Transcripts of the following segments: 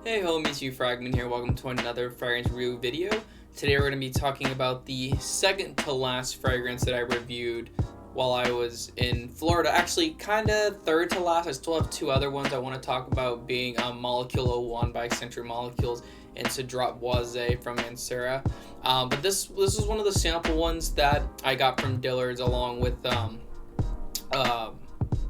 Hey homies, you Fragment here. Welcome to another fragrance review video. Today we're going to be talking about the second to last fragrance that I reviewed while I was in Florida. Actually, kind of third to last. I still have two other ones I want to talk about, being Molecule 01 by Eccentric Molecules and Cedrat Boise from Mancera. But this is one of the sample ones that I got from Dillard's along with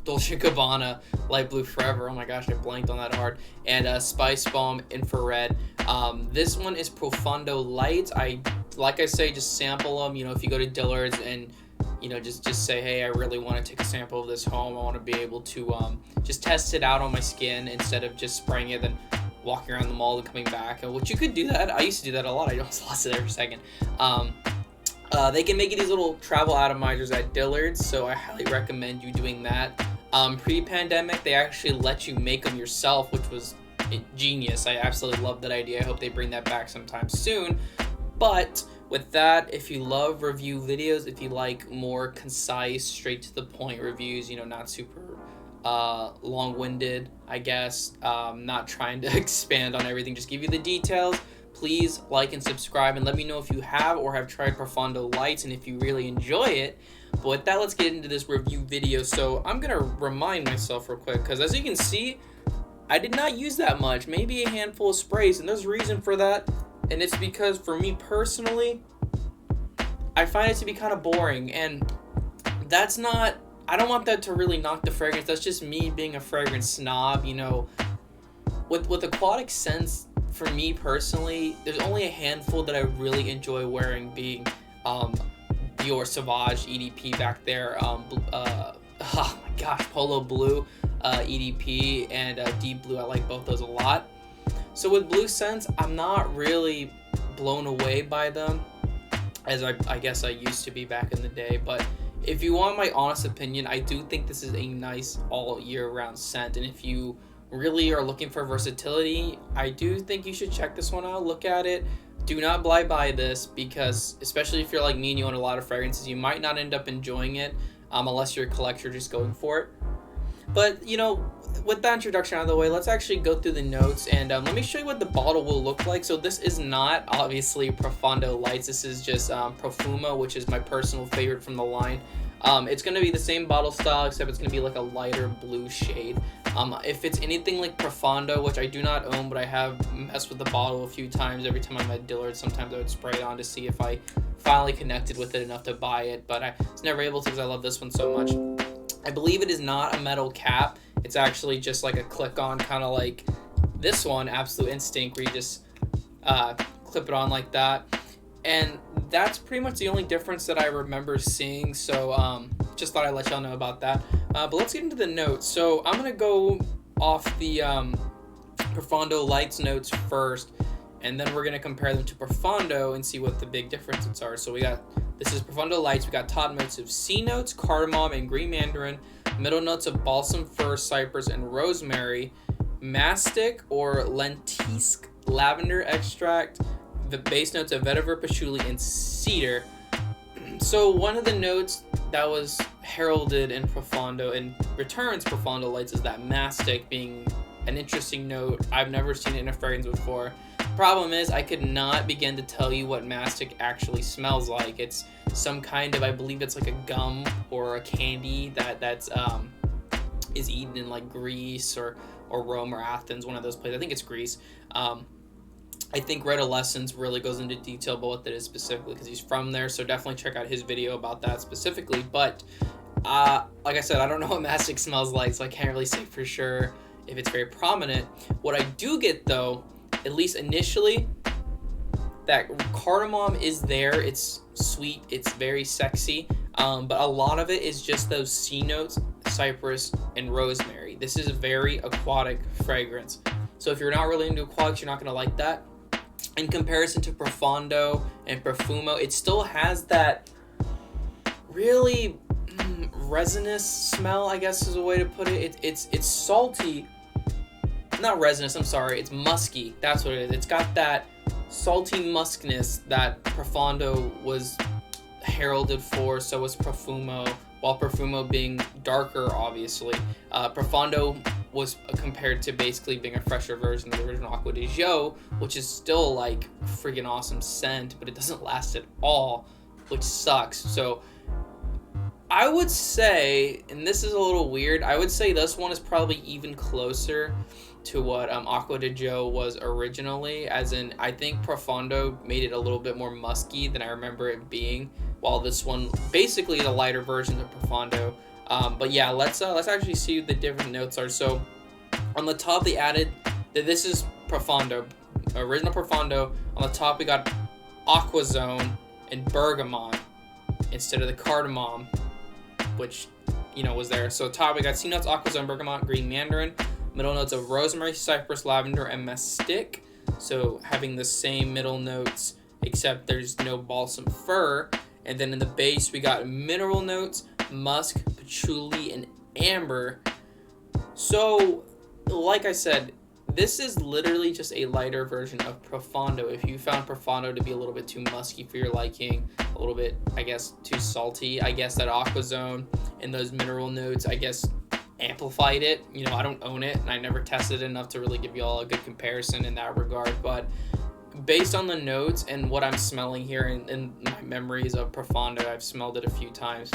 Dolce & Gabbana Light Blue Forever. Oh my gosh, I blanked on that hard. And Spice Bomb Infrared. This one is Profondo Light. Like I say, just sample them. You know, if you go to Dillard's and just say, hey, I really want to take a sample of this home. I want to be able to just test it out on my skin instead of just spraying it and walking around the mall and coming back. Which you could do that. I used to do that a lot. I almost lost it there for a second. They can make you these little travel atomizers at Dillard's, so I highly recommend you doing that. Pre-pandemic, they actually let you make them yourself, which was genius. I absolutely love that idea. I hope they bring that back sometime soon. But with that, if you love review videos, if you like more concise, straight to the point reviews, not super long-winded, I guess, not trying to expand on everything, just give you the details. Please like and subscribe and let me know if you have or have tried Profondo Lights and if you really enjoy it. But with that, let's get into this review video. So I'm going to remind myself real quick, because as you can see, I did not use that much, maybe a handful of sprays, and there's a reason for that. And it's because for me personally, I find it to be kind of boring, and that's not, I don't want that to really knock the fragrance. That's just me being a fragrance snob. With aquatic scents, for me personally, there's only a handful that I really enjoy wearing, being Dior Sauvage EDP back there, oh my gosh, Polo Blue EDP, and Deep Blue. I like both those a lot. So with blue scents, I'm not really blown away by them, as I guess I used to be back in the day. But if you want my honest opinion, I do think this is a nice all year round scent, and if you really are looking for versatility, I do think you should check this one out. Look at it. Do not buy this, because especially if you're like me and you own a lot of fragrances, you might not end up enjoying it unless you're a collector just going for it. But with that introduction out of the way, let's actually go through the notes, and let me show you what the bottle will look like. So this is not obviously Profondo Lights. This is just Profumo, which is my personal favorite from the line. It's going to be the same bottle style, except it's going to be like a lighter blue shade. If it's anything like Profondo, which I do not own, but I have messed with the bottle a few times. Every time I'm at Dillard's, sometimes I would spray it on to see if I finally connected with it enough to buy it, but I was never able to because I love this one so much. I believe it is not a metal cap. It's actually just like a click-on, kind of like this one, Absolute Instinct, where you just clip it on like that. And that's pretty much the only difference that I remember seeing, so just thought I'd let y'all know about that. But let's get into the notes. So I'm going to go off the Profondo Lights notes first, and then we're going to compare them to Profondo and see what the big differences are. So this is Profondo Lights. We got top notes of C notes, cardamom, and green mandarin, middle notes of balsam, fir, cypress, and rosemary, mastic or lentisque, lavender extract, the base notes of vetiver, patchouli, and cedar. So one of the notes that was heralded in Profondo and returns Profondo Lights is that mastic, being an interesting note. I've never seen it in a fragrance before. Problem is, I could not begin to tell you what mastic actually smells like. It's some kind of, I believe it's like a gum or a candy that's is eaten in like Greece or Rome or Athens, one of those places. I think it's Greece. I think Red Lessons really goes into detail about what that is specifically, because he's from there, so definitely check out his video about that specifically. But like I said, I don't know what mastic smells like, so I can't really say for sure if it's very prominent. What I do get, though, at least initially, that cardamom is there. It's sweet, it's very sexy, but a lot of it is just those C notes, cypress, and rosemary. This is a very aquatic fragrance, so if you're not really into aquatics, you're not going to like that. In comparison to Profondo and Profumo, it still has that really resinous smell, I guess is a way to put it. It's salty, not resinous, I'm sorry, it's musky. That's what it is. It's got that salty muskness that Profondo was heralded for, so was Profumo, while Profumo being darker, obviously. Profondo was compared to basically being a fresher version of the original Acqua di Gio, which is still like a freaking awesome scent, but it doesn't last at all, which sucks. So I would say, and this is a little weird, I would say this one is probably even closer to what Acqua di Gio was originally, as in I think Profondo made it a little bit more musky than I remember it being, while this one basically is a lighter version of Profondo. But yeah, let's actually see what the different notes are. So on the top they added that this is Profondo, original Profondo. On the top we got Acqua Zone and Bergamot instead of the cardamom, which was there. So top we got C notes, Acqua Zone, Bergamot, green mandarin. Middle notes of rosemary, cypress, lavender, and mastic. So having the same middle notes, except there's no balsam fir. And then in the base, we got mineral notes, musk, patchouli, and amber. So, like I said, this is literally just a lighter version of Profondo. If you found Profondo to be a little bit too musky for your liking, a little bit, I guess, too salty, I guess that Acqua Zone and those mineral notes, I guess, amplified it. I don't own it, and I never tested it enough to really give you all a good comparison in that regard, but based on the notes and what I'm smelling here in my memories of Profondo, I've smelled it a few times,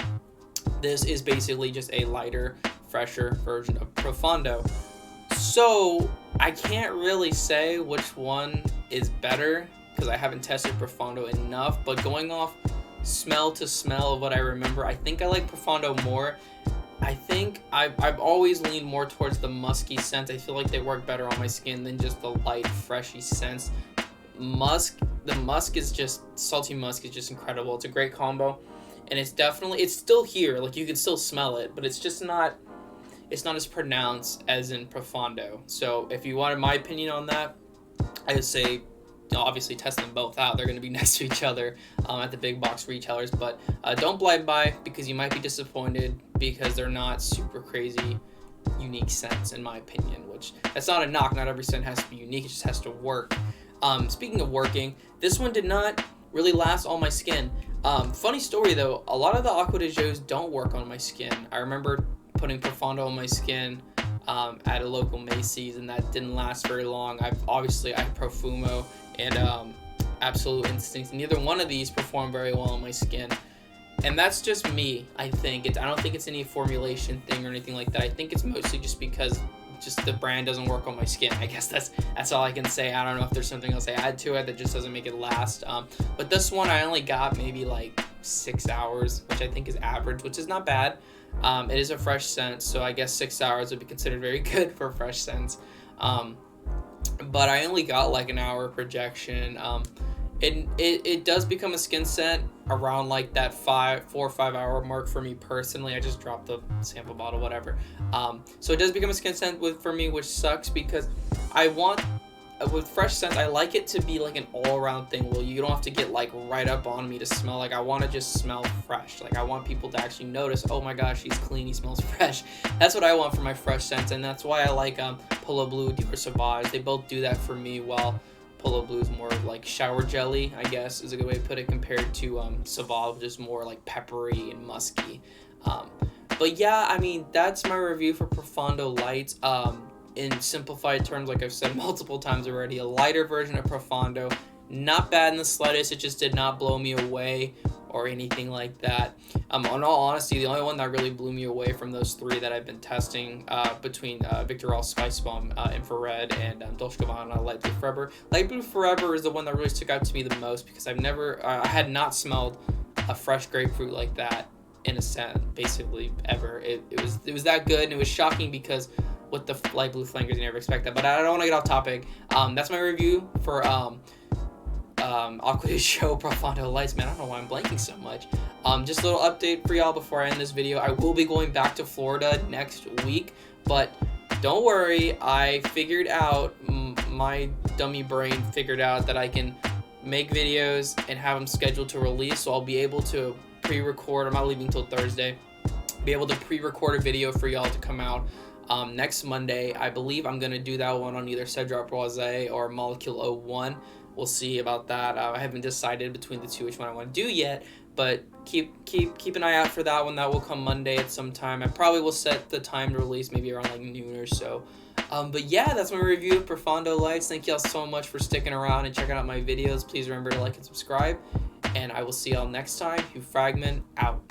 this is basically just a lighter, fresher version of Profondo. So I can't really say which one is better because I haven't tested Profondo enough, but going off smell to smell of what I remember, I think I like Profondo more. I think I've always leaned more towards the musky scent. I feel like they work better on my skin than just the light, freshy scents. The musk is just, salty musk is just incredible. It's a great combo, and it's still here. Like, you can still smell it, but it's not as pronounced as in Profondo. So if you wanted my opinion on that, I would say, obviously test them both out. They're going to be next to each other at the big box retailers, but don't blind buy because you might be disappointed because they're not super crazy unique scents in my opinion, which that's not a knock. Not every scent has to be unique. It just has to work. Speaking of working, this one did not really last on my skin. Funny story though, a lot of the Acqua di Gios don't work on my skin. I remember putting Profondo on my skin at a local Macy's, and that didn't last very long. I have Profumo and Absolute Instinct. Neither one of these performed very well on my skin, and that's just me. I don't think it's any formulation thing or anything like that. I think it's mostly just because the brand doesn't work on my skin. I guess that's all I can say. I don't know if there's something else I add to it that just doesn't make it last. But this one I only got maybe like 6 hours, which I think is average, which is not bad. It is a fresh scent, so I guess 6 hours would be considered very good for fresh scents. But I only got like an hour projection. It does become a skin scent around like that 4 or 5 hour mark for me personally. I just dropped the sample bottle, whatever. So it does become a skin scent for me, which sucks because with fresh scents, I like it to be like an all-around thing. Well, you don't have to get like right up on me to smell. Like, I want to just smell fresh. Like, I want people to actually notice, oh my gosh, he's clean, he smells fresh. That's what I want for my fresh scents, and that's why I like Polo Blue, Dior Sauvage. They both do that for me, while Polo Blue is more like shower jelly, I guess is a good way to put it, compared to Sauvage, which is more like peppery and musky. But yeah, I mean, that's my review for Profondo Lights. In simplified terms, like I've said multiple times already, a lighter version of Profondo. Not bad in the slightest. It just did not blow me away or anything like that. In all honesty, the only one that really blew me away from those three that I've been testing between Victorol Spice Bomb Infrared and Dolce Gabbana Light Blue Forever. Light Blue Forever is the one that really stuck out to me the most because I had not smelled a fresh grapefruit like that in a scent basically ever. It was that good, and it was shocking because with the light blue flankers, you never expect that. But I don't want to get off topic. That's my review for Acqua di Gio Profondo Lights. Man, I don't know why I'm blanking so much. Just a little update for y'all before I end this video. I will be going back to Florida next week, but don't worry. I figured out, my dummy brain figured out that I can make videos and have them scheduled to release, so I'll be able to pre-record. I'm not leaving till Thursday. Be able to pre-record a video for y'all to come out next Monday. I believe I'm going to do that one on either Cedrat Boise or Molecule 01. We'll see about that. I haven't decided between the two which one I want to do yet, but keep an eye out for that one. That will come Monday at some time. I probably will set the time to release maybe around like noon or so. But yeah, that's my review of Profondo lights. Thank y'all so much for sticking around and checking out my videos. Please remember to like and subscribe, and I will see y'all next time. Hugh Fragment out.